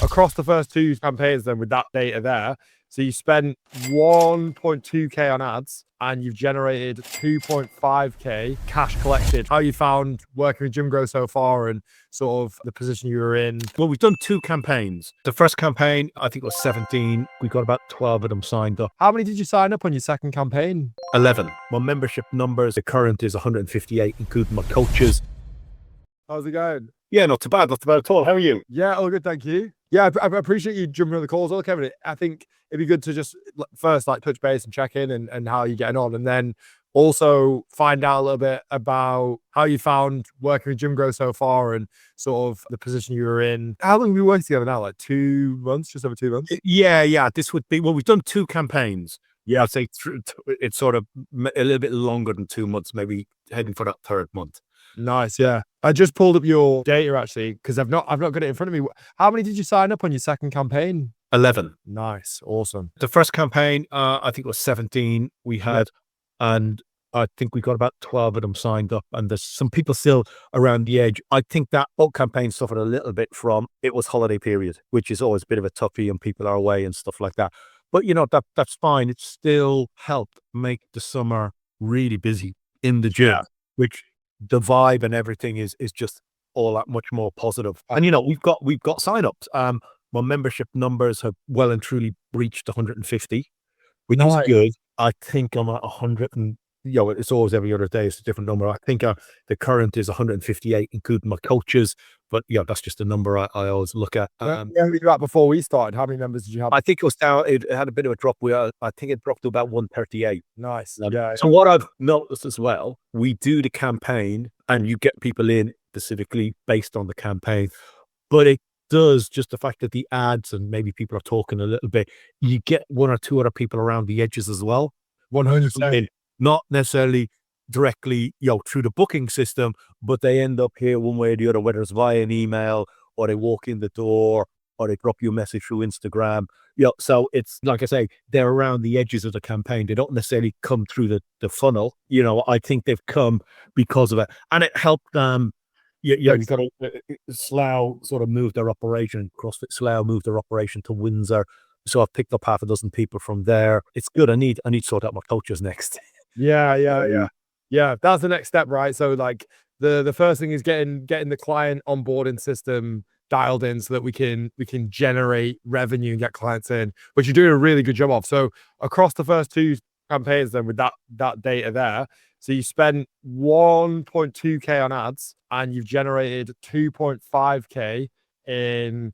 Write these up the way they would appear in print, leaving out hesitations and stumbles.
across the first two campaigns then with that data there, so you spent 1.2K on ads and you've generated 2.5K cash collected. How you found working with Gymgrow so far and sort of the position you were in? Well, we've done 2 campaigns. The first campaign, I think, was 17. We got about 12 of them signed up. How many did you sign up on your second campaign? 11. My membership numbers, the current is 158, including my coaches. How's it going? Yeah, not too bad at all. How are you? Yeah, all good, thank you. Yeah, I appreciate you jumping on the call as well, Kevin. I think it'd be good to just first like touch base and check in and how you're getting on, and then also find out a little bit about how you found working with Gymgrow so far and sort of the position you were in. How long have we worked together now? Like 2 months, just over 2 months? Yeah. This would be, well, we've done 2 campaigns. Yeah, I'd say it's sort of a little bit longer than 2 months, maybe heading for that 3rd month. Nice, yeah. I just pulled up your data actually because I've not got it in front of me. How many did you sign up on your second campaign? 11. Nice, awesome. The first campaign, I think it was 17 we had, and I think we got about 12 of them signed up, and there's some people still around the edge. I think that bulk campaign suffered a little bit from, it was holiday period, which is always a bit of a toughie and people are away and stuff like that. But you know, that's fine. It still helped make the summer really busy in the gym, which the vibe and everything is just all that much more positive. And you know, we've got signups. My membership numbers have well and truly breached 150, which is good. I think I'm at 100, and you know, it's always every other day it's a different number. I think the current is 158, including my coaches. But yeah, that's just a number I always look at. Where were you at before we started? How many members did you have? I think it was down. It had a bit of a drop. I think it dropped to about 138. Nice. So what I've noticed as well, we do the campaign and you get people in specifically based on the campaign, but it does just the fact that the ads and maybe people are talking a little bit, you get 1 or 2 other people around the edges as well. 100%. Not necessarily directly, you know, through the booking system, but they end up here one way or the other, whether it's via an email or they walk in the door or they drop you a message through Instagram. You know, so it's like I say, they're around the edges of the campaign. They don't necessarily come through the funnel. You know, I think they've come because of it, and it helped them. You've got Slough sort of moved their operation. CrossFit Slough moved their operation to Windsor, so I've picked up half a dozen people from there. It's good. I need to sort out my coaches next. Yeah, that's the next step, right? So like the first thing is getting the client onboarding system dialed in so that we can generate revenue and get clients in, which you're doing a really good job of. So across the first 2 campaigns then with that data there, so you spent 1.2K on ads and you've generated 2.5K in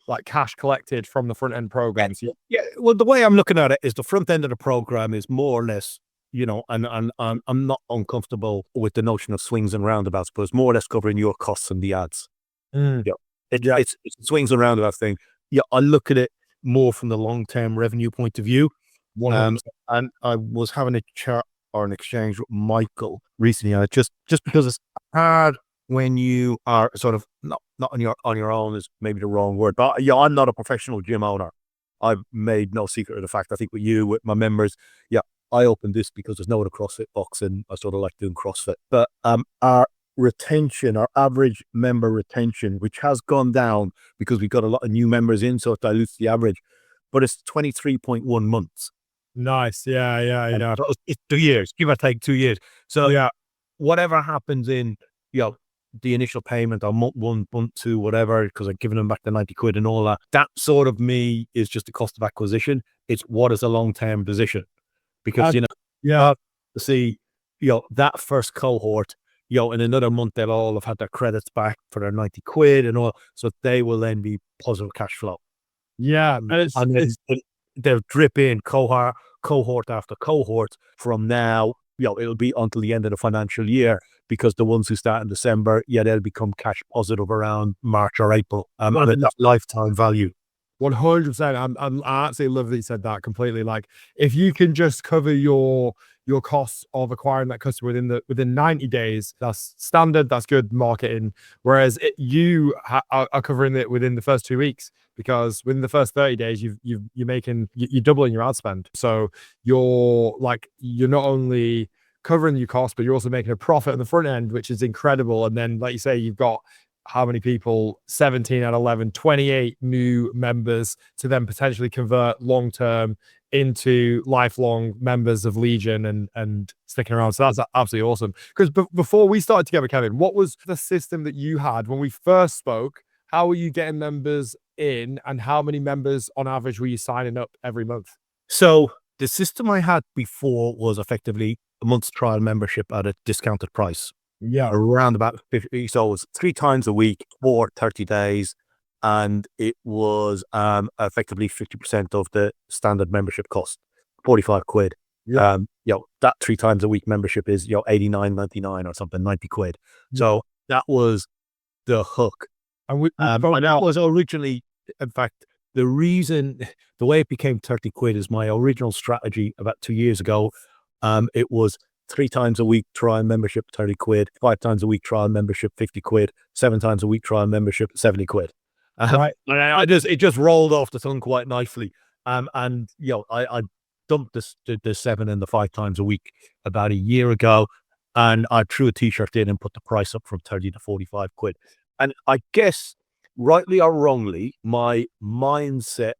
like cash collected from the front end programs. Yeah, well, the way I'm looking at it is the front end of the program is more or less, you know, and I'm not uncomfortable with the notion of swings and roundabouts, but it's more or less covering your costs and the ads. It's swings and roundabouts thing. Yeah, I look at it more from the long-term revenue point of view. And I was having a chat or an exchange with Michael recently, and just because it's hard when you are sort of not on your own is maybe the wrong word, but yeah, I'm not a professional gym owner. I've made no secret of the fact. I think with my members, I opened this because there's no other CrossFit box and I sort of like doing CrossFit. But our retention, our average member retention, which has gone down because we've got a lot of new members in, so it dilutes the average, but it's 23.1 months. Nice. Yeah. So it's 2 years, give or take 2 years. So whatever happens in, you know, the initial payment on month 1, month 2, whatever, because I've given them back the 90 quid and all that, that sort of me is just the cost of acquisition. It's what is a long-term position. Because, you know, see, you know, that first cohort, you know, in another month, they'll all have had their credits back for their 90 quid and all. So they will then be positive cash flow. Yeah. And they'll drip in cohort after cohort from now, you know, it'll be until the end of the financial year, because the ones who start in December, they'll become cash positive around March or April. And that's lifetime value. 100%. I absolutely love that you said that completely. Like, if you can just cover your costs of acquiring that customer within 90 days, that's standard, that's good marketing. Whereas you are covering it within the first 2 weeks, because within the first 30 days, you're doubling your ad spend. So you're not only covering your costs, but you're also making a profit on the front end, which is incredible. And then, like you say, you've got how many people, 17 out of 11, 28 new members to then potentially convert long term into lifelong members of Legion and sticking around. So that's absolutely awesome. Because before we started together, Kevin, what was the system that you had when we first spoke? How were you getting members in, and how many members on average were you signing up every month? So the system I had before was effectively a month's trial membership at a discounted price. Yeah. Around about 50. So it was 3 times a week for 30 days. And it was effectively 50% of the standard membership cost, 45 quid. Yeah. That 3 times a week membership is 89.99 or something, 90 quid. Yeah. So that was the hook. And And that was originally, in fact, the way it became 30 quid is my original strategy about 2 years ago. It was 3 times a week trial membership, 30 quid, 5 times a week trial membership, 50 quid, 7 times a week trial membership, 70 quid. Right. It just rolled off the tongue quite nicely. And I dumped the 7 and the 5 times a week about a year ago, and I threw a t-shirt in and put the price up from 30 to 45 quid. And I guess, rightly or wrongly, my mindset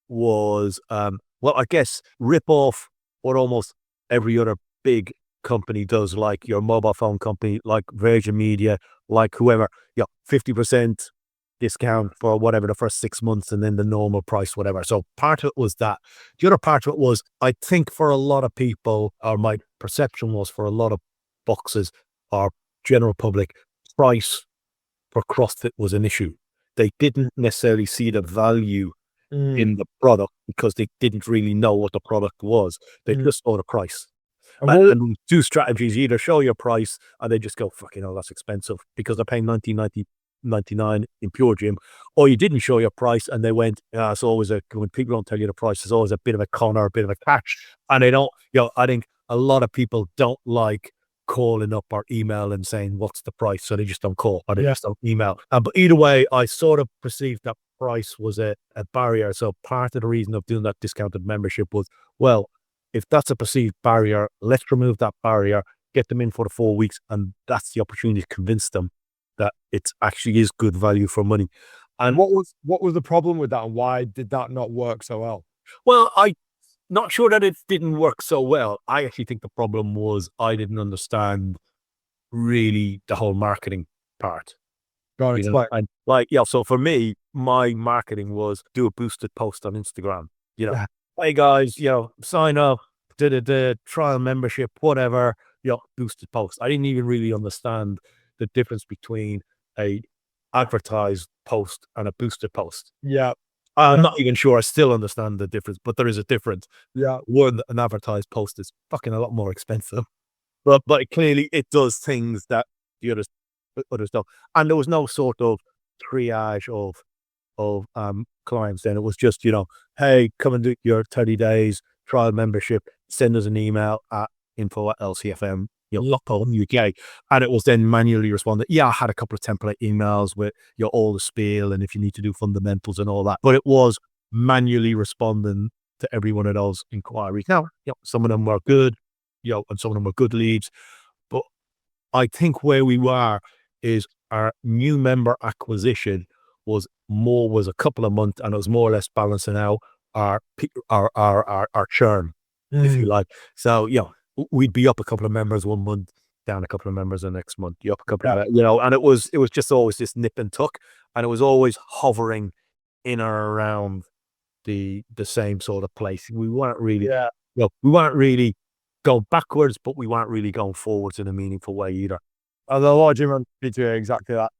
was, I guess, rip off what almost every other big company does, like your mobile phone company, like Virgin Media, like whoever, 50% discount for whatever the first 6 months and then the normal price, whatever. So part of it was that. The other part of it was, I think for a lot of people, or my perception was for a lot of boxes or general public, price for CrossFit was an issue. They didn't necessarily see the value in the product because they didn't really know what the product was. They just saw the price. And 2 strategies: either show your price and they just go, fucking hell, that's expensive, because they're paying $19.99 in Pure Gym, or you didn't show your price and they went, it's always when people don't tell you the price, there's always a bit of a con or a bit of a catch. And they don't, I think a lot of people don't like calling up or email and saying, what's the price? So they just don't call, or they just don't email. But either way, I sort of perceived that price was a barrier. So part of the reason of doing that discounted membership was, well, if that's a perceived barrier, let's remove that barrier, get them in for the 4 weeks, and that's the opportunity to convince them that it actually is good value for money. And what was the problem with that, and why did that not work so well? Well, I'm not sure that it didn't work so well. I actually think the problem was I didn't understand really the whole marketing part. Got it. And so for me, my marketing was do a boosted post on Instagram. Hey guys, sign up, trial membership, whatever, boosted post. I didn't even really understand the difference between a advertised post and a boosted post. Yeah. I'm not even sure I still understand the difference, but there is a difference. Yeah. One, an advertised post is fucking a lot more expensive, but clearly it does things that the others don't. And there was no sort of triage of clients then. It was just, hey, come and do your 30 days trial membership, send us an email at info@lcfm, UK. And it was then manually responded. Yeah, I had a couple of template emails with all the spiel and if you need to do fundamentals and all that, but it was manually responding to every one of those inquiries. Now, some of them were good, and some of them were good leads, but I think where we were is our new member acquisition was a couple of months, and it was more or less balancing out our churn, if you like. So, we'd be up a couple of members one month, down a couple of members the next month, up a couple of, and it was just always this nip and tuck, and it was always hovering in or around the same sort of place. We weren't really, we weren't really going backwards, but we weren't really going forwards in a meaningful way either. And a lot of gym be doing exactly that.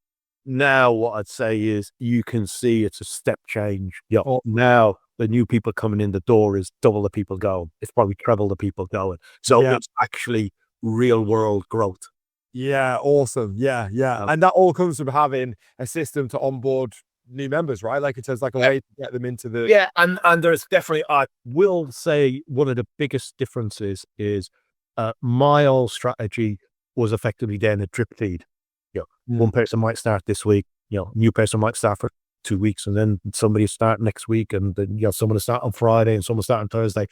Now, what I'd say is you can see it's a step change. Now the new people coming in the door is double the people going. It's probably treble the people going. So it's actually real world growth. Yeah, awesome. Yeah. And that all comes from having a system to onboard new members, right? Like it says, like a way to get them into the and there's definitely, I will say, one of the biggest differences is my old strategy was effectively then a drip feed. One person might start this week, new person might start for 2 weeks, and then somebody start next week, and then someone will start on Friday and someone will start on Thursday.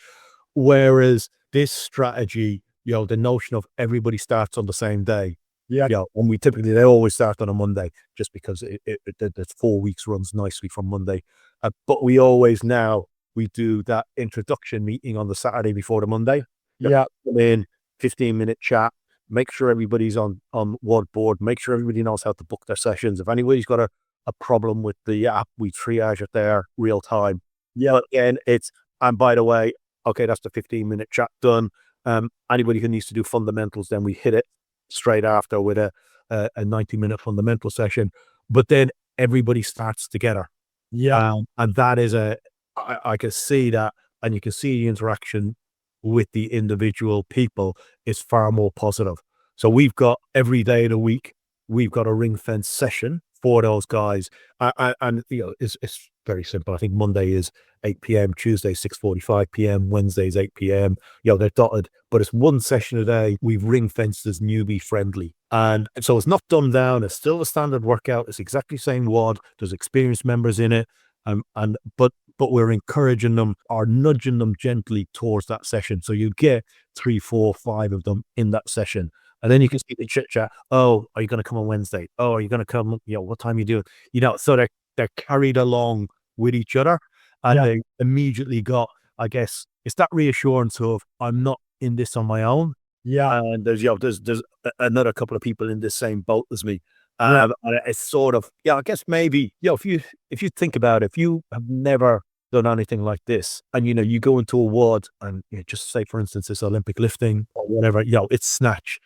Whereas this strategy, the notion of everybody starts on the same day, Yeah. And they always start on a Monday just because the 4 weeks runs nicely from Monday. But we always now, we do that introduction meeting on the Saturday before the Monday. Yeah. Come in, 15-minute chat, make sure everybody's on one board, make sure everybody knows how to book their sessions. If anybody's got a problem with the app, we triage it there real time. Yeah. But again, and by the way, okay, that's the 15-minute chat done. Anybody who needs to do fundamentals, then we hit it straight after with a 90-minute fundamental session. But then everybody starts together. Yeah. And that is I can see that, and you can see the interaction with the individual people is far more positive. So we've got every day of the week, we've got a ring fence session for those guys. And it's very simple. I think Monday is 8 p.m, Tuesday 6:45 p.m, Wednesday's 8 p.m. They're dotted, but it's one session a day. We've ring fenced as newbie friendly. And so it's not dumbed down. It's still a standard workout. It's exactly the same WOD. There's experienced members in it. But we're encouraging them or nudging them gently towards that session. So you get 3, 4, 5 of them in that session. And then you can see the chit chat. Oh, are you going to come on Wednesday? Oh, are you going to come? What time are you doing? So they're carried along with each other, and they immediately got, I guess, it's that reassurance of, I'm not in this on my own. Yeah. And there's another couple of people in this same boat as me. And it's sort of, I guess maybe, if you think about it, if you have never done anything like this, and you go into a WOD and just say, for instance, it's Olympic lifting or whatever, it's snatch,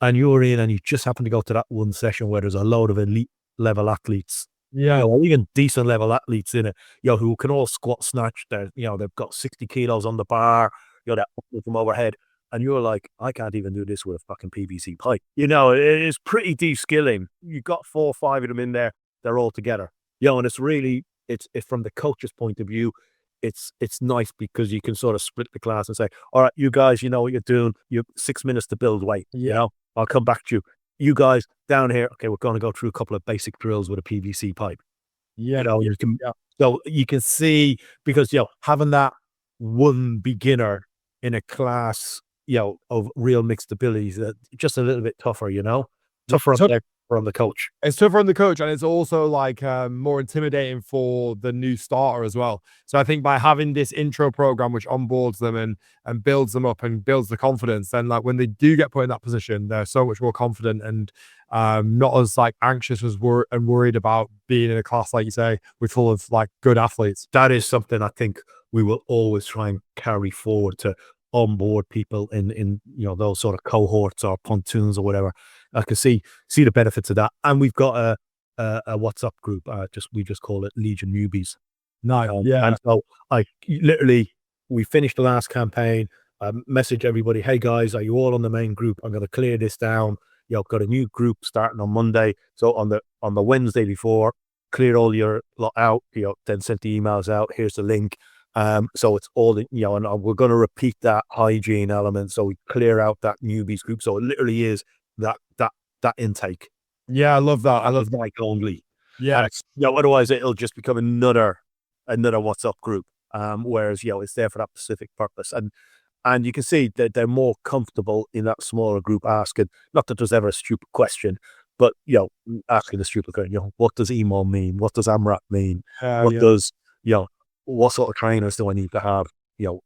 and you're in and you just happen to go to that one session where there's a load of elite level athletes, or even decent level athletes in it, who can all squat snatch. They've got 60 kilos on the bar, they're up from overhead. And you're like, I can't even do this with a fucking PVC pipe. It's pretty de-skilling. You've got 4 or 5 of them in there. They're all together. And it's really, it's from the coach's point of view, it's nice because you can sort of split the class and say, all right, you guys, you know what you're doing. You have 6 minutes to build weight. I'll come back to you. You guys down here, okay, we're going to go through a couple of basic drills with a PVC pipe. So you can see, because, having that one beginner in a class, of real mixed abilities, that just a little bit tougher, tougher on the coach. It's tougher on the coach, and it's also like more intimidating for the new starter as well. So I think by having this intro program, which onboards them and builds them up and builds the confidence, then like when they do get put in that position, they're so much more confident and not as like anxious as worried about being in a class, like you say, with full of like good athletes. That is something I think we will always try and carry forward, to onboard people in those sort of cohorts or pontoons or whatever. I can see the benefits of that. And we've got a WhatsApp group, we just call it Legion Newbies. And so we finished the last campaign, message everybody, hey guys, are you all on the main group? I'm going to clear this down. Got a new group starting on Monday. So on the Wednesday before, clear all your lot out, then sent the emails out. Here's the link. So it's all, and we're going to repeat that hygiene element. So we clear out that newbies group. So it literally is that intake. Yeah, I love that. I love like only. Yeah. Otherwise it'll just become another WhatsApp group. Whereas, it's there for that specific purpose. And you can see that they're more comfortable in that smaller group asking, not that there's ever a stupid question, but, asking the stupid question, what does EMO mean? What does AMRAP mean? What sort of trainers do I need to have?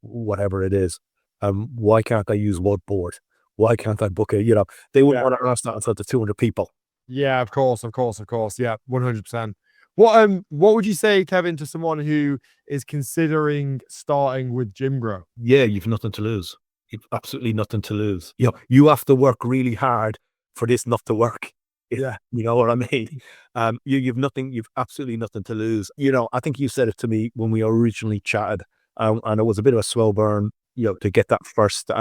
Whatever it is. Why can't I use WODboard? Why can't I book it? They wouldn't want to ask that in front of 200 people. Yeah, of course. Yeah, 100%. What would you say, Kevin, to someone who is considering starting with Gymgrow? Yeah, you've nothing to lose. You've absolutely nothing to lose. You have to work really hard for this not to work. Yeah. You know what I mean? You've absolutely nothing to lose. I think you said it to me when we originally chatted, and it was a bit of a slow burn, to get that first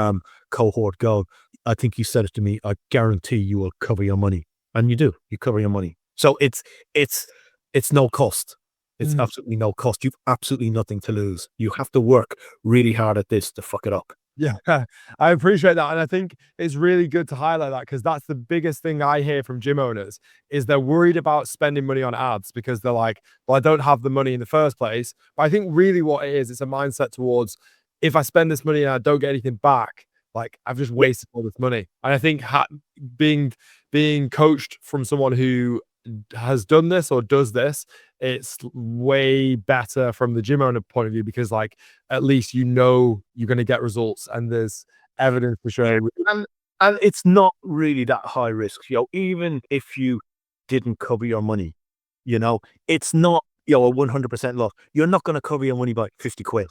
cohort going. I think you said it to me, I guarantee you will cover your money. And you do, you cover your money. So it's no cost. It's absolutely no cost. You've absolutely nothing to lose. You have to work really hard at this to fuck it up. Yeah, I appreciate that. And I think it's really good to highlight that, because that's the biggest thing I hear from gym owners is they're worried about spending money on ads because they're like, well, I don't have the money in the first place. But I think really what it is, it's a mindset towards, if I spend this money and I don't get anything back, Like, I've just wasted all this money. And I think being coached from someone who has done this or does this, it's way better from the gym owner point of view, because like at least you know you're going to get results and there's evidence to show. And it's not really that high risk, even if you didn't cover your money, it's not, a 100% loss. You're not going to cover your money by 50 quid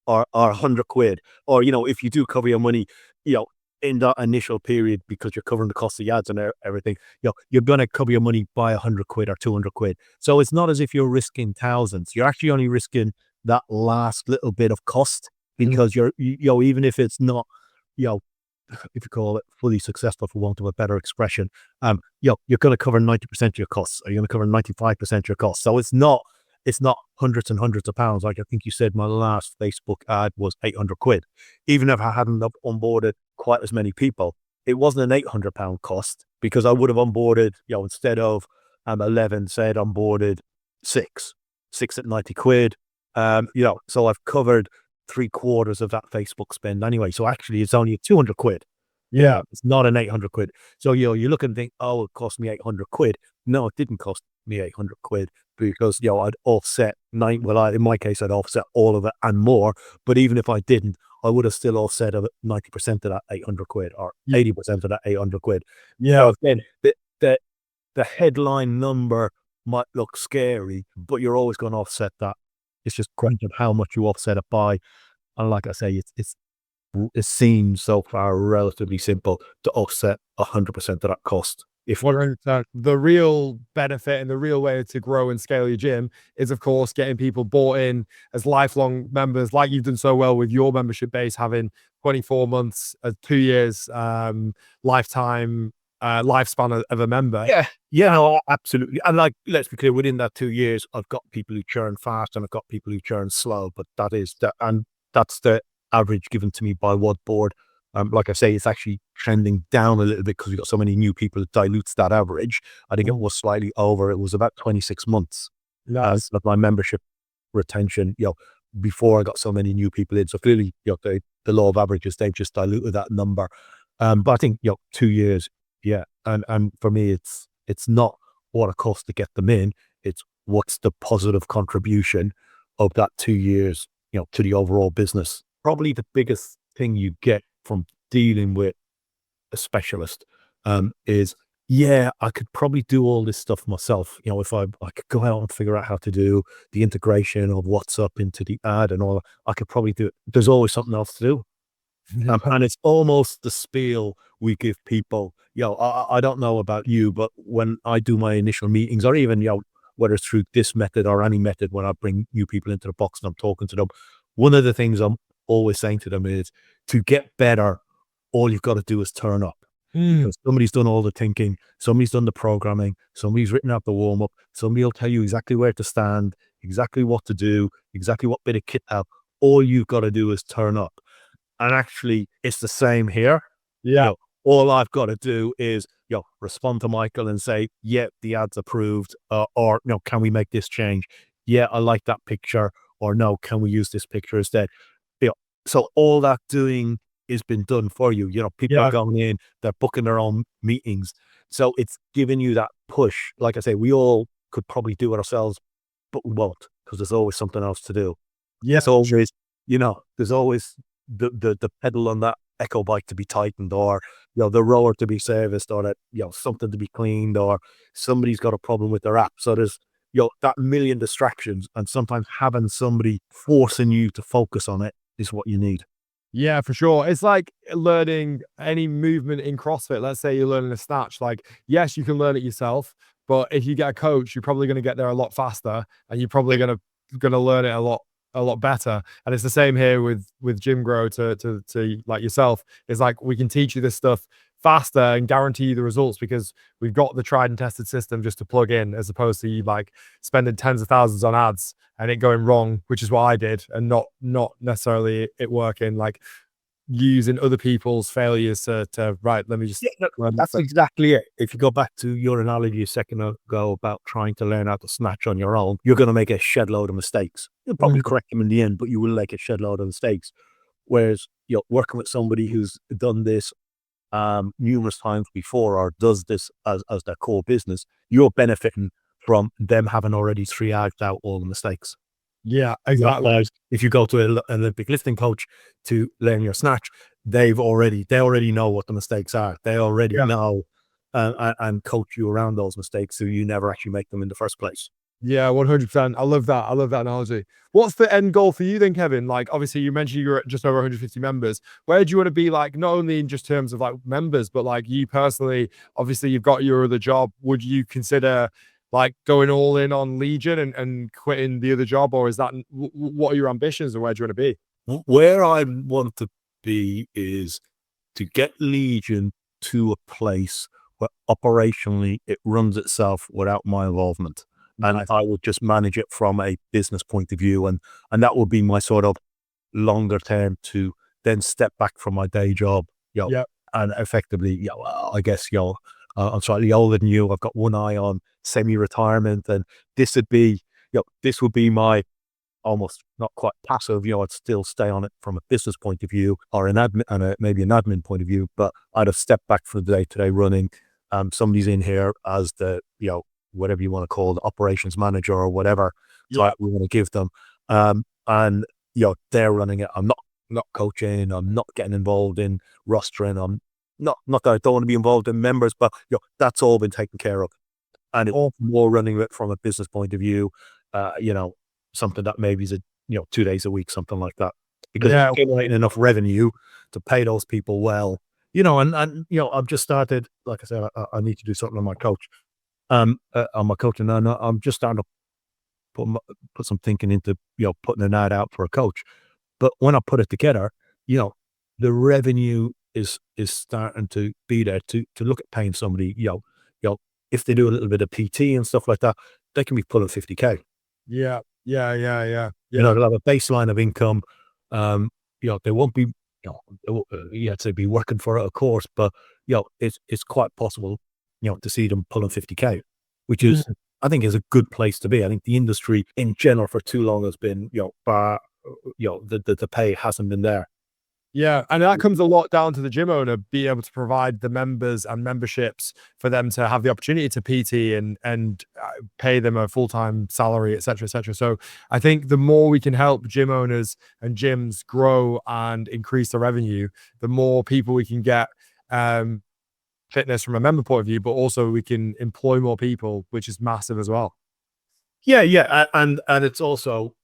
or 100 quid. Or, if you do cover your money, in that initial period, because you're covering the cost of the ads and everything, you're going to cover your money by 100 quid or 200 quid. So it's not as if you're risking thousands. You're actually only risking that last little bit of cost, because you're, even if it's not, if you call it fully successful, for want of a better expression, you're going to cover 90% of your costs, or you're going to cover 95% of your costs. So it's not hundreds and hundreds of pounds. Like I think you said, my last Facebook ad was 800 quid. Even if I hadn't onboarded quite as many people, it wasn't an £800 cost, because I would have onboarded, instead of 11, say I'd onboarded six at 90 quid. So I've covered 3/4 of that Facebook spend anyway. So actually it's only 200 quid. Yeah. It's not an 800 quid. So, you look and think, oh, it cost me 800 quid. No, it didn't cost me 800 quid, because, I'd offset in my case, I'd offset all of it and more. But even if I didn't, I would have still offset 90% of that 800 quid or 80% of that 800 quid. Yeah. So again, the headline number might look scary, but you're always going to offset that. It's just a question of how much you offset it by. And like I say, it seems so far relatively simple to offset 100% of that cost. If 100%, the real benefit and the real way to grow and scale your gym is, of course, getting people bought in as lifelong members, like you've done so well with your membership base, having 24 months, 2 years, lifetime lifespan of a member. Yeah, absolutely. And like, let's be clear, within that 2 years, I've got people who churn fast and I've got people who churn slow, but that's the average given to me by WODboard. Like I say, it's actually trending down a little bit because we've got so many new people. It dilutes that average. I think it was slightly over. It was about 26 months of my membership retention, before I got so many new people in. So clearly, the law of averages, they've just diluted that number. But I think, 2 years, yeah. And for me, it's not what it costs to get them in. It's what's the positive contribution of that 2 years, to the overall business. Probably the biggest thing you get from dealing with a specialist is, I could probably do all this stuff myself. If I could go out and figure out how to do the integration of WhatsApp into the ad and all, I could probably do it. There's always something else to do. And it's almost the spiel we give people. I don't know about you, but when I do my initial meetings, or even, whether it's through this method or any method, when I bring new people into the box and I'm talking to them, one of the things I'm always saying to them is, to get better, all you've got to do is turn up. Because somebody's done all the thinking, somebody's done the programming, somebody's written out the warm-up, somebody will tell you exactly where to stand, exactly what to do, exactly what bit of kit to have. All you've got to do is turn up. And actually, it's the same here. Yeah. All I've got to do is, respond to Michael and say, yeah, the ad's approved, or no, can we make this change? Yeah, I like that picture. Or no, can we use this picture instead? So all that doing has been done for you. People are going in, they're booking their own meetings. So it's giving you that push. Like I say, we all could probably do it ourselves, but we won't, because there's always something else to do. Yes. So there's always the pedal on that Echo bike to be tightened, or the rower to be serviced, or that something to be cleaned, or somebody's got a problem with their app. So there's that million distractions, and sometimes having somebody forcing you to focus on it is what you need. Yeah, for sure. It's like learning any movement in CrossFit. Let's say you're learning a snatch. Like, yes, you can learn it yourself, but if you get a coach, you're probably going to get there a lot faster, and you're probably going to learn it a lot better. And it's the same here with Gym Grow to like yourself. It's like, we can teach you this stuff faster and guarantee you the results, because we've got the tried and tested system just to plug in, as opposed to you like spending tens of thousands on ads and it going wrong, which is what I did, and not necessarily it working. Like, using other people's failures to right, let me just that's exactly it. If you go back to your analogy a second ago about trying to learn how to snatch on your own, you're going to make a shed load of mistakes. You'll probably correct them in the end, but you will make a shed load of mistakes. Whereas, working with somebody who's done this numerous times before or does this as their core business, you're benefiting from them having already triaged out all the mistakes. Yeah, exactly. Whereas if you go to an Olympic lifting coach to learn your snatch, they already know what the mistakes are. They already Yeah. know and coach you around those mistakes, so you never actually make them in the first place. Yeah, 100%. I love that. I love that analogy. What's the end goal for you then, Kevin? Like, obviously, you mentioned you're at just over 150 members. Where do you want to be, like, not only in just terms of like members, but like you personally? Obviously, you've got your other job. Would you consider like going all in on Legion and quitting the other job, or is that what are your ambitions and where do you want to be? Where I want to be is to get Legion to a place where operationally it runs itself without my involvement. And Nice. I would just manage it from a business point of view. And that would be my sort of longer term to then step back from my day job, Yeah. and effectively, I guess, I'm slightly older than you. I've got one eye on semi-retirement, and this would be, this would be my almost not quite passive, I'd still stay on it from a business point of view or an admin and maybe an admin point of view, but I'd have stepped back from the day-to-day running. Somebody's in here as the, whatever you want to call the operations manager or whatever. So we want to give them, and, they're running it. I'm not coaching. I'm not getting involved in rostering. I'm not that I don't want to be involved in members, but, that's all been taken care of. And it's more running it from a business point of view, something that maybe is 2 days a week, something like that, because it's generating enough revenue to pay those people well, and I've just started, like I said, I need to do something on my coach, on my coaching, and I'm just starting to put some thinking into, putting an ad out for a coach. But when I put it together, the revenue is starting to be there to look at paying somebody, if they do a little bit of PT and stuff like that, they can be pulling 50K. Yeah. They'll have a baseline of income. They won't be, you have to be working for it, of course, but it's quite possible, to see them pulling 50K, which is, I think, is a good place to be. I think the industry in general for too long has been, the pay hasn't been there. Yeah, and that comes a lot down to the gym owner being able to provide the members and memberships for them to have the opportunity to PT and pay them a full-time salary, et cetera, et cetera. So I think the more we can help gym owners and gyms grow and increase the revenue, the more people we can get fitness from a member point of view, but also we can employ more people, which is massive as well. Yeah. And it's also,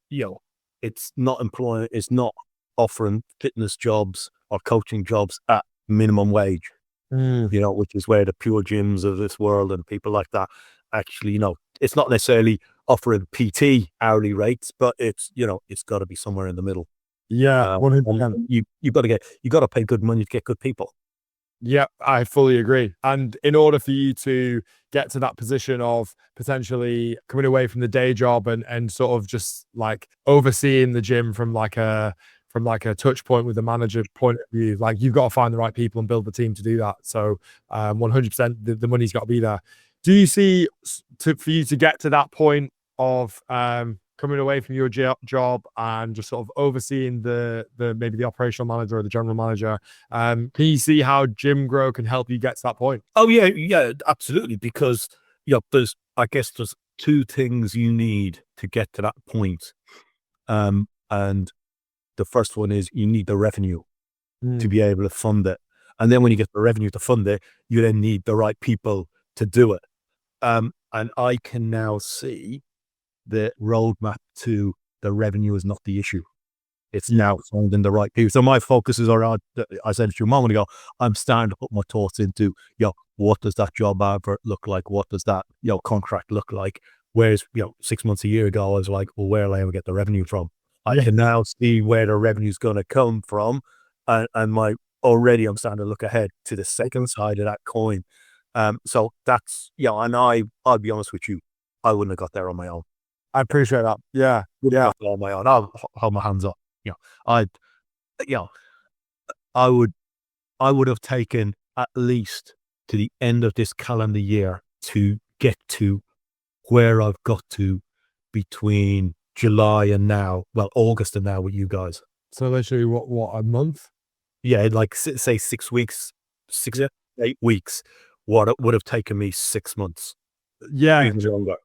it's not offering fitness jobs or coaching jobs at minimum wage, which is where the pure gyms of this world and people like that actually, it's not necessarily offering PT hourly rates, but it's, it's got to be somewhere in the middle. Yeah, 100%. You got to pay good money to get good people. Yeah, I fully agree. And in order for you to get to that position of potentially coming away from the day job and sort of just like overseeing the gym from like a touch point with the manager point of view, like you've got to find the right people and build the team to do that. So 100% the money's got to be there. Do you see for you to get to that point of coming away from your job and just sort of overseeing the maybe the operational manager or the general manager, can you see how Gym Grow can help you get to that point? Oh yeah, absolutely. Because there's two things you need to get to that point, and the first one is you need the revenue to be able to fund it, and then when you get the revenue to fund it, you then need the right people to do it. And I can now see the roadmap to the revenue is not the issue. It's now finding the right people. So my focus is around, I said it to you a moment ago, I'm starting to put my thoughts into, what does that job advert look like? What does that, contract look like? Whereas, 6 months, a year ago, I was like, well, where will I ever get the revenue from? I can now see where the revenue is going to come from. And already I'm starting to look ahead to the second side of that coin. So that's, and I'll be honest with you, I wouldn't have got there on my own. I appreciate that. Yeah. On my own. I'll hold my hands up. I would have taken at least to the end of this calendar year to get to where I've got to between July and now, well, August and now with you guys. So literally what a month? Yeah, like say 6 weeks, 6 Yeah. 8 weeks, what it would have taken me 6 months, Yeah. even longer.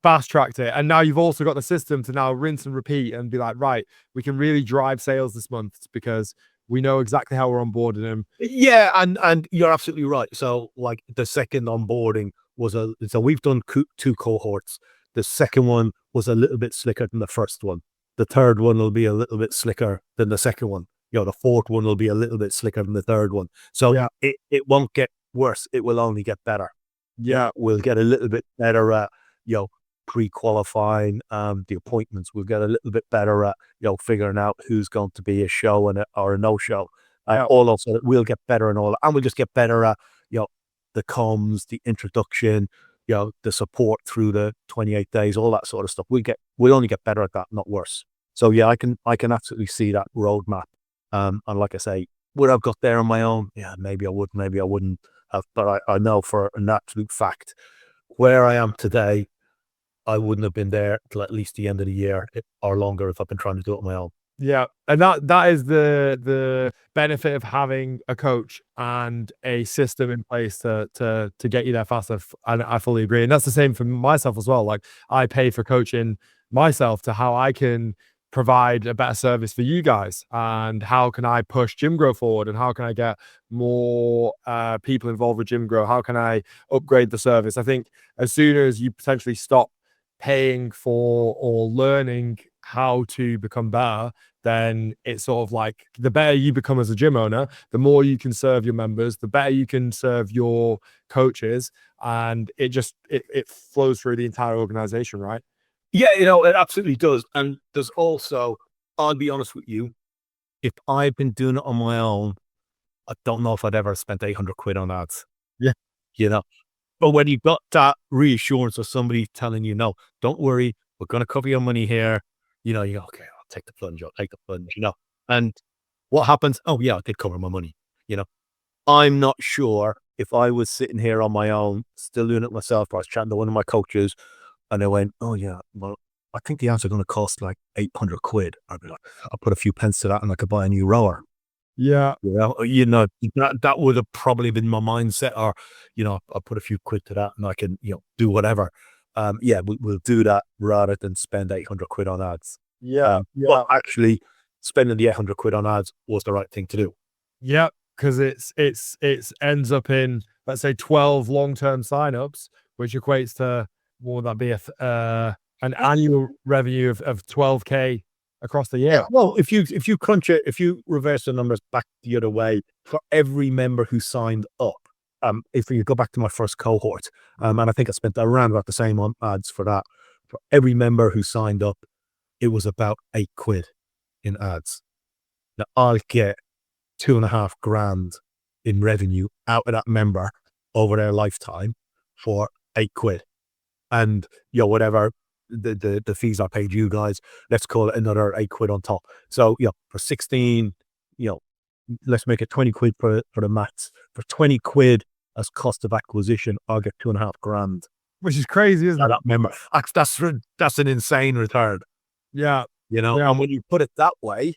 Fast tracked it. And now you've also got the system to now rinse and repeat and be like, right, we can really drive sales this month because we know exactly how we're onboarding them. Yeah, and you're absolutely right. So, like, the second onboarding was so we've done 2 cohorts. The second one was a little bit slicker than the first one. The third one will be a little bit slicker than the second one. The fourth one will be a little bit slicker than the third one. So Yeah. it won't get worse. It will only get better. Yeah. We'll get a little bit better at, you know, pre-qualifying the appointments. We'll get a little bit better at, figuring out who's going to be a show or a no-show. Yeah. All also that we'll get better and all, and we'll just get better at, the comms, the introduction, the support through the 28 days, all that sort of stuff. We'll only get better at that, not worse. So yeah, I can absolutely see that roadmap. And like I say, would I've got there on my own? Yeah, maybe I would, maybe I wouldn't have, but I know for an absolute fact where I am today, I wouldn't have been there till at least the end of the year or longer if I've been trying to do it on my own. Yeah, and that is the benefit of having a coach and a system in place to get you there faster. And I fully agree. And that's the same for myself as well. Like I pay for coaching myself to how I can provide a better service for you guys, and how can I push Gym Grow forward, and how can I get more people involved with Gym Grow? How can I upgrade the service? I think as soon as you potentially stop paying for or learning how to become better, then it's sort of like the better you become as a gym owner, the more you can serve your members, the better you can serve your coaches, and it flows through the entire organization, right? Yeah, it absolutely does. And there's also, I'll be honest with you, if I've been doing it on my own, I don't know if I'd ever spent 800 quid on ads, Yeah. you know. But when you've got that reassurance of somebody telling you, no, don't worry, we're going to cover your money here, you go, okay, I'll take the plunge, And what happens? Oh, yeah, I did cover my money, you know. I'm not sure if I was sitting here on my own, still doing it myself, or I was chatting to one of my coaches and they went, oh, yeah, well, I think the ads are going to cost like 800 quid. I'd be like, I'll put a few pence to that and I could buy a new rower. Yeah. That would have probably been my mindset, or, I'll put a few quid to that and I can, do whatever. Yeah, we'll do that rather than spend 800 quid on ads. Yeah. But actually spending the 800 quid on ads was the right thing to do. Yeah, because it's ends up in, let's say, 12 long-term signups, which equates to, what would that be? An annual revenue of 12K across the year. Well, if you crunch it, if you reverse the numbers back the other way, for every member who signed up, if you go back to my first cohort, and I think I spent around about the same on ads for that, for every member who signed up, it was about 8 quid in ads. Now I'll get 2.5 grand in revenue out of that member over their lifetime for 8 quid. And whatever the fees I paid you guys, let's call it another 8 quid on top. So for 16, let's make it 20 quid for the maths. For 20 quid as cost of acquisition, I'll get 2.5 grand. Which is crazy, isn't it? That member. That's an insane return. Yeah. Yeah. And when you put it that way,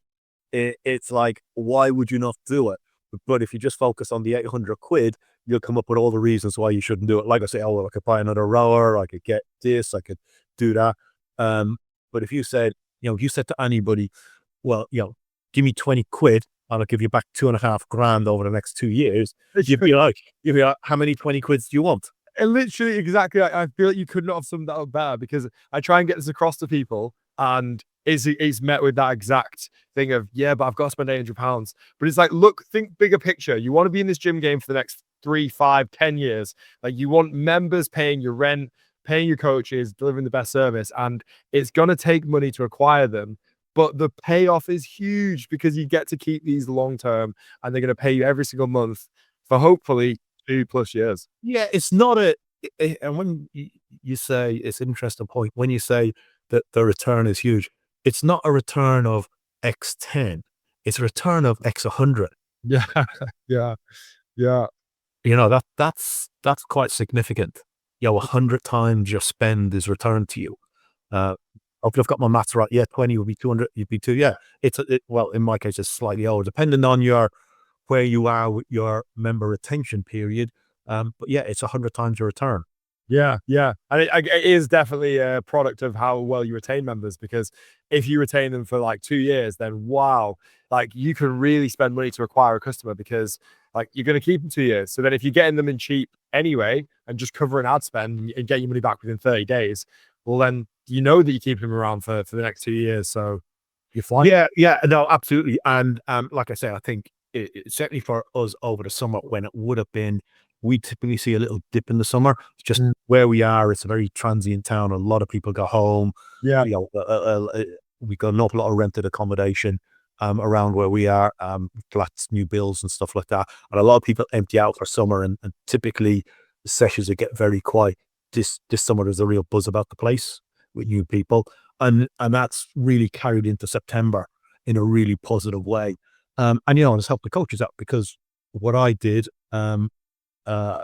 it's like, why would you not do it? But if you just focus on the 800 quid, you'll come up with all the reasons why you shouldn't do it. Like I say, oh, well, I could buy another rower, I could get this, I could do that. But if you said, to anybody, well, give me 20 quid and I'll give you back 2.5 grand over the next 2 years, you'd be like, how many 20 quids do you want? And literally, exactly. I feel like you could not have summed that up better, because I try and get this across to people, and it's met with that exact thing of, yeah, but I've got to spend £800. But it's like, look, think bigger picture. You want to be in this gym game for the next 3, 5, 10 years. Like, you want members paying your rent, paying your coaches, delivering the best service, and it's going to take money to acquire them. But the payoff is huge, because you get to keep these long term, and they're going to pay you every single month for hopefully 2+ years. Yeah, it's not and when you say, it's an interesting point, when you say that the return is huge, it's not a return of X10, it's a return of X100. Yeah. Yeah. Yeah. That's quite significant. 100 times your spend is returned to you. Hopefully I've got my maths right. Yeah, 20 would be 200. You'd be two. Yeah, well, in my case, it's slightly over, depending on where you are with your member retention period. But yeah, it's 100 times your return. Yeah, yeah, and it is definitely a product of how well you retain members, because if you retain them for like 2 years, then wow, like you can really spend money to acquire a customer, because like you're gonna keep them 2 years. So then if you're getting them in cheap anyway and just cover an ad spend and get your money back within 30 days, well then you know that you're keeping them around for the next 2 years. So you're fine. Yeah, yeah, no, absolutely. And like I say, I think certainly for us over the summer when it would have been, we typically see a little dip in the summer. It's just Mm, where we are. It's a very transient town. A lot of people go home. yeah, You know, we got an awful lot of rented accommodation around where we are, flats, new builds, and stuff like that. And a lot of people empty out for summer, and typically the sessions would get very quiet. This summer, there's a real buzz about the place with new people, and that's really carried into September in a really positive way. And it's helped the coaches out, because what I did, uh,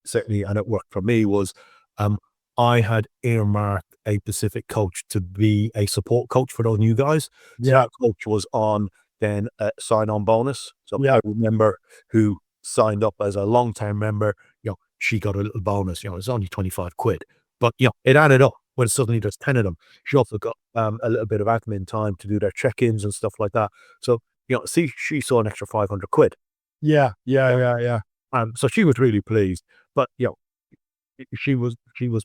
certainly, and it worked for me, was I had earmarked a Pacific coach to be a support coach for those new guys. So yeah, that coach was on then a sign-on bonus. So yeah, every member who signed up as a long-term member, she got a little bonus. It's only 25 quid, but it added up when suddenly there's 10 of them. She also got a little bit of admin time to do their check-ins and stuff like that. So, see, she saw an extra 500 quid. yeah, yeah, yeah, yeah. So she was really pleased, but she was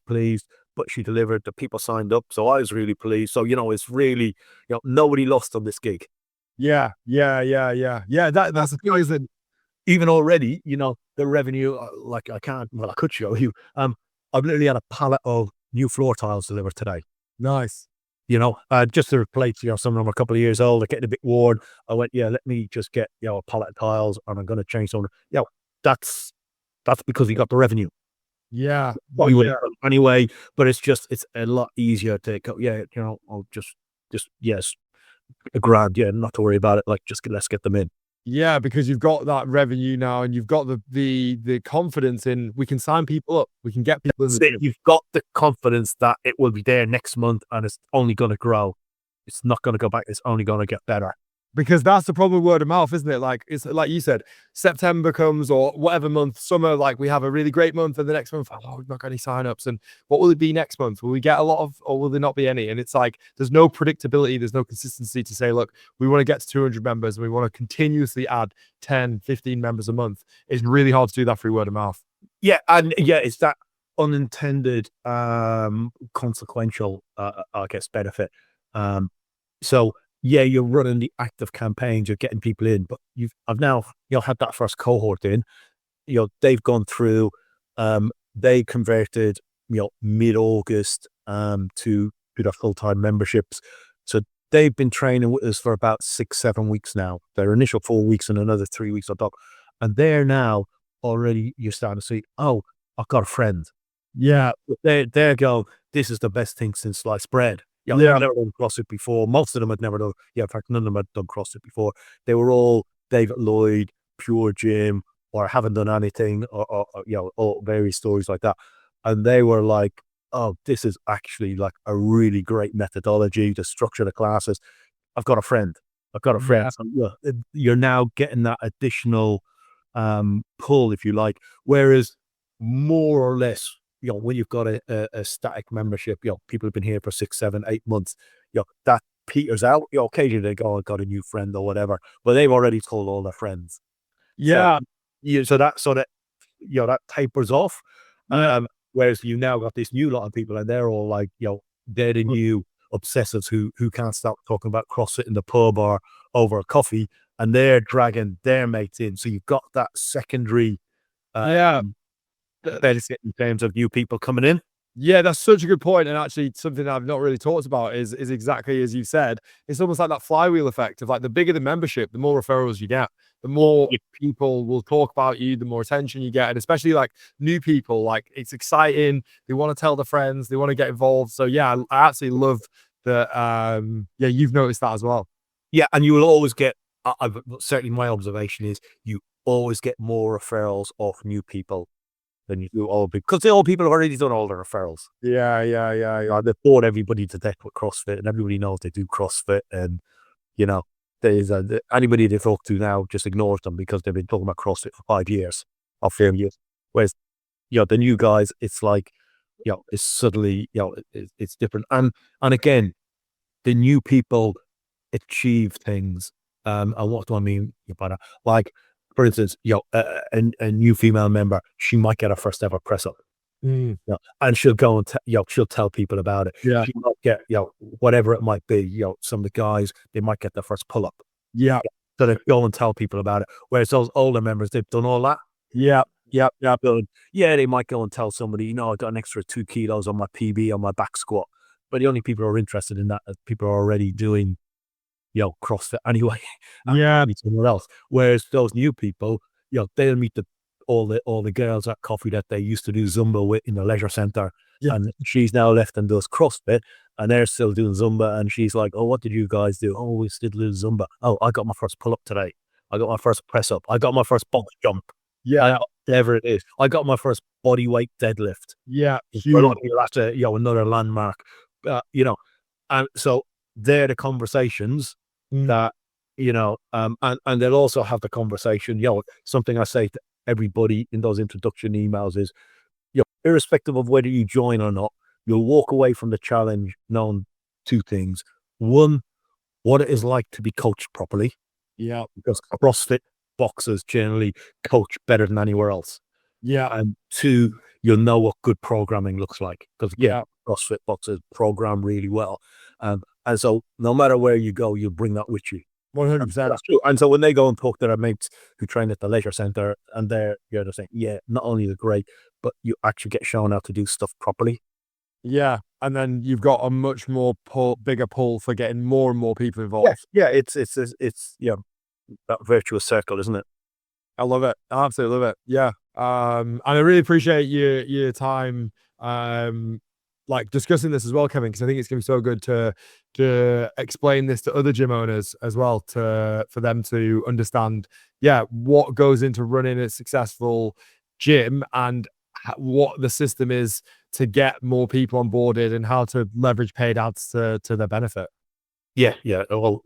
pleased, but she delivered. The people signed up, so I was really pleased. So it's really, nobody lost on this gig. Yeah, yeah, yeah, yeah, yeah. That's the thing, is that Even already, the revenue. Like I can't. Well, I could show you. I've literally had a pallet of new floor tiles delivered today. nice. Just to replace, some of them are a couple of years old, they're getting a bit worn. I went, yeah, let me just get, a pallet of tiles, and I'm going to change some. That's because we got the revenue. Yeah, Well, you would yeah. anyway, but it's a lot easier to go. Yeah, I'll just yes, a grand. Yeah, not to worry about it. Like, let's get them in. Yeah, because you've got that revenue now, and you've got the confidence in, we can sign people up, we can get people in the So gym. you've got the confidence that it will be there next month, and it's only going to grow. It's not going to go back. It's only going to get better. Because that's the problem with word of mouth, isn't it? Like, it's like you said, September comes, or whatever month, summer, like we have a really great month, and the next month, oh, we've not got any signups. And what will it be next month? Will we get a lot of, or will there not be any? And it's like, there's no predictability, there's no consistency to say, look, we want to get to 200 members and we want to continuously add 10, 15 members a month. It's really hard to do that through word of mouth. Yeah, and yeah, it's that unintended, consequential, I guess, benefit. Um, so yeah, you're running the active campaigns, you're getting people in, but I've now, had that first cohort in. They've gone through, they converted, mid-August, to their full-time memberships. So they've been training with us for about 6-7 weeks now. Their initial 4 weeks and another 3 weeks on top, and they're now already, you're starting to see, oh, I've got a friend. Yeah, They're going, this is the best thing since sliced bread. They've yeah, never done CrossFit before. Most of them had never done. Yeah, in fact, none of them had done CrossFit before. They were all David Lloyd, Pure Gym, or haven't done anything, or all various stories like that. And they were like, oh, this is actually like a really great methodology to structure the classes. I've got a friend. I've got a friend. yeah, So, you're now getting that additional pull, if you like. Whereas more or less, when you've got a static membership, people have been here for 6, 7, 8 months, that peters out. Occasionally they go, I got a new friend or whatever, but they've already told all their friends. So, yeah, so that sort of, that tapers off. yeah. Whereas you now got this new lot of people, and they're all like, they're the new obsessives who can't stop talking about CrossFit in the pub or over a coffee, and they're dragging their mates in. So you've got that secondary, Yeah. um, benefit in terms of new people coming in. Yeah, that's such a good point, and actually something I've not really talked about is exactly as you said. It's almost like that flywheel effect of, like, the bigger the membership, the more referrals you get, the more Yeah. people will talk about you, the more attention you get, and especially like new people, like it's exciting. They want to tell their friends, they want to get involved. So yeah, I absolutely love that. Yeah, you've noticed that as well. Yeah, and you will always get, certainly my observation is, you always get more referrals of new people than you do all because the old people have already done all their referrals. Yeah. They've bored everybody to death with CrossFit, and everybody knows they do CrossFit. And there's anybody they talk to now just ignores them because they've been talking about CrossFit for 5 years or 4 years. Whereas, the new guys, it's like, it's suddenly, it's different. And again, the new people achieve things. And what do I mean by that? Like, for instance, a new female member, she might get her first ever press up. And she'll go and she'll tell people about it. Yeah. She might get, whatever it might be, some of the guys, they might get their first pull up. Yeah. So they go and tell people about it. Whereas those older members, they've done all that. Yeah. They might go and tell somebody, I got an extra 2 kilos on my PB on my back squat. But the only people who are interested in that are people who are already doing, CrossFit anyway. Yeah. Somewhere else. Whereas those new people, they'll meet all the girls at coffee that they used to do Zumba with in the leisure center. Yeah. And she's now left and does CrossFit, and they're still doing Zumba. And she's like, "Oh, what did you guys do? Oh, we still do Zumba. Oh, I got my first pull up today. I got my first press up. I got my first box jump. Yeah. Whatever it is. I got my first body weight deadlift. Yeah. That's another landmark. And so they're the conversations that, and they'll also have the conversation, something I say to everybody in those introduction emails is, irrespective of whether you join or not, you'll walk away from the challenge knowing 2 things. One, what it is like to be coached properly. Yeah. Because CrossFit boxers generally coach better than anywhere else. Yeah. And 2, you'll know what good programming looks like. Because CrossFit boxers program really well. And so no matter where you go, you'll bring that with you. 100%. That's true. And so when they go and talk to their mates who train at the leisure center, and they're saying, not only they're great, but you actually get shown how to do stuff properly. Yeah. And then you've got a much more bigger pull for getting more and more people involved. Yeah. It's that virtuous circle, isn't it? I love it. I absolutely love it. Yeah. And I really appreciate your time, like discussing this as well, Kevin, because I think it's going to be so good to explain this to other gym owners as well, for them to understand, what goes into running a successful gym and what the system is to get more people onboarded and how to leverage paid ads to their benefit. Yeah. Well,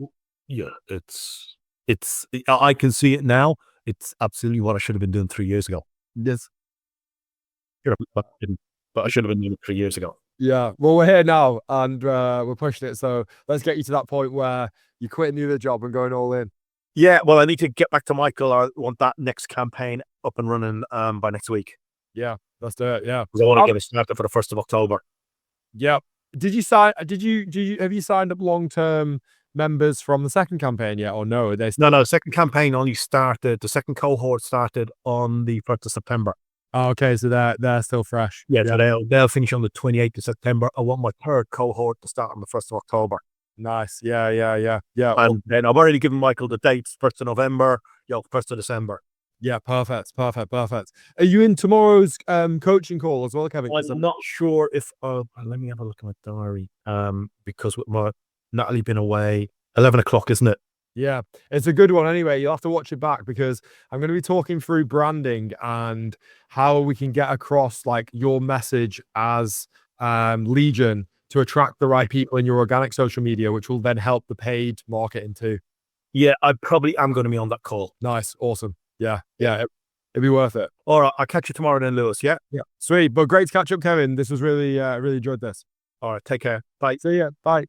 it's I can see it now. It's absolutely what I should have been doing 3 years ago. Yes. But I should have been doing it 3 years ago. Yeah. Well, we're here now and we're pushing it. So let's get you to that point where you're quitting the other job and going all in. Yeah. Well, I need to get back to Michael. I want that next campaign up and running by next week. Yeah. Let's do it. Yeah. Because I want to get it started for the 1st of October. Yeah. Have you signed up long-term members from the second campaign yet, or no? No. Second campaign only started. The second cohort started on the 1st of September. Oh, okay. So they're still fresh. Yeah. So they'll finish on the 28th of September. I want my 3rd cohort to start on the 1st of October. Nice. Yeah. And then I've already given Michael the dates: 1st of November, 1st of December. Yeah. Perfect. Are you in tomorrow's coaching call as well, Kevin? I'm not sure if. Let me have a look at my diary. Because with my Natalie been away, 11 o'clock, isn't it? Yeah, it's a good one anyway. You'll have to watch it back because I'm going to be talking through branding and how we can get across like your message as Legion to attract the right people in your organic social media, which will then help the paid marketing too. Yeah, I probably am going to be on that call. Nice. Awesome. Yeah. It'd be worth it. All right. I'll catch you tomorrow then, Lewis. Yeah. Sweet. But great to catch up, Kevin. This was really enjoyed this. All right. Take care. Bye. See ya. Bye.